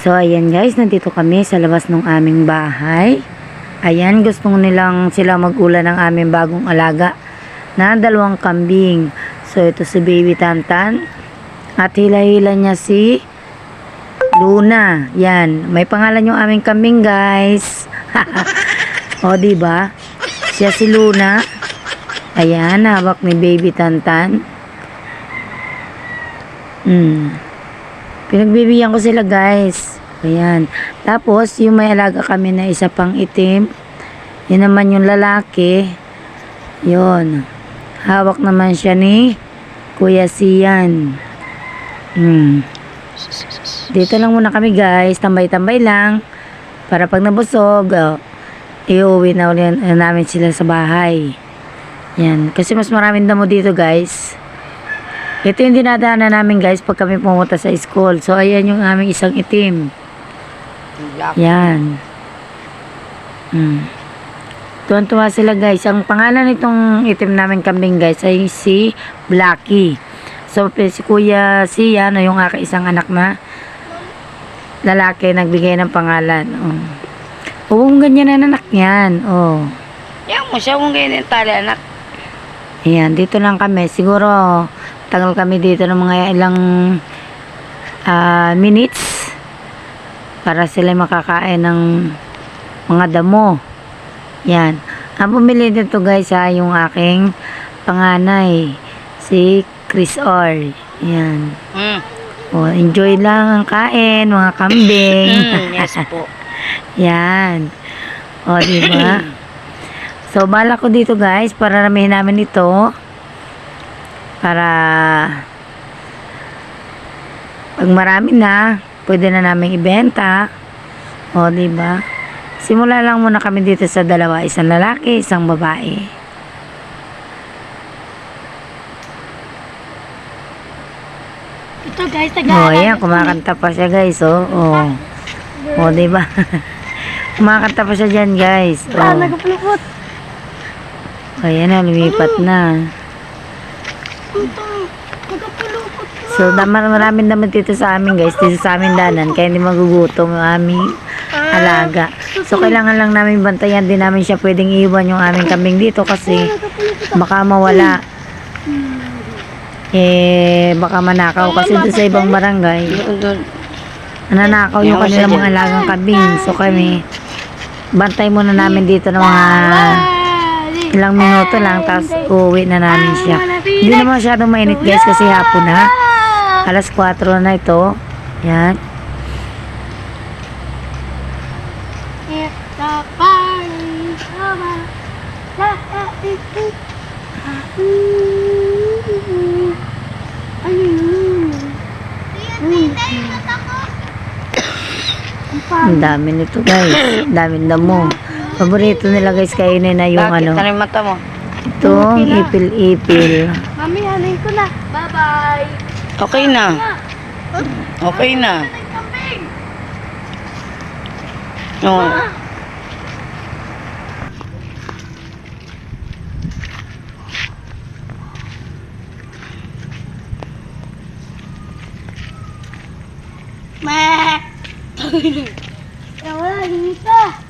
So, ayan guys, nandito kami sa labas ng aming bahay. Ayan, gusto nilang sila mag-ula ng aming bagong alaga na 2 kambing. So, ito si Baby Tantan. At hila-hila niya si Luna. Yan, may pangalan yung aming kambing guys. O, diba? Siya si Luna. Ayan, hawak ni Baby Tantan. Pinagbibigyan ko sila guys. Ayan. Tapos, yung may alaga kami na isa pang itim. Yun naman yung lalaki. Yun. Hawak naman siya ni Kuya Sian. Dito lang muna kami guys. Tambay-tambay lang. Para pag nabusog, iuwi na ulit namin sila sa bahay. Yan. Kasi mas maraming damo dito guys. Ito yung dinadaanan namin guys pag kami pumunta sa school. So, ayan yung aming isang itim. Yan. Tuwan-tuwa sila guys. Ang pangalan nitong itim namin kambing guys ay si Blacky. So, si Kuya Sian, yung aking isang anak na lalaki, nagbigay ng pangalan. Huwag ganyan na anak yan. Yan mo siya kung ganyan tali anak. Ayan, dito lang kami. Siguro, tagal kami dito ng mga ilang minutes para sila makakain ng mga damo. Yan. Ang pumili dito guys yung aking panganay, si Chris Orr. Yan. Enjoy lang ang kain, mga kambing. Yes po. Yan. Diba? So, bala ko dito guys, para ramihin namin ito. Para pag marami na, pwede na namin ibenta. Diba? Simula lang muna kami dito sa 2, isang lalaki, isang babae. Ito guys, Ayan, kumakanta pa siya guys, diba? Kumakanta pa siya dyan guys. nagpulupot. Ayan na, lumipat na. So, maraming naman dito sa amin guys, dito sa amin danan, kaya hindi magugutom yung aming alaga. So, kailangan lang namin bantayan din namin siya, pwedeng iwan yung aming kambing dito kasi baka mawala. Baka manakaw kasi doon sa ibang barangay. Nanakaw yung kanilang mga alagang kambing. So, kami, bantay muna namin dito ng mga ilang minuto lang, tapos uuwi na namin siya. Hindi naman masyadong mainit guys kasi hapon na. 4:00 na ito. Yan. Ang dami nito guys. Daming damo. Paborito nila guys kainin na yung Bakit? Ano yung mata mo? itong ipil-ipil. Mami, hanin ko na. Bye-bye. Okay na. Okay na. Oo. Wala, dito.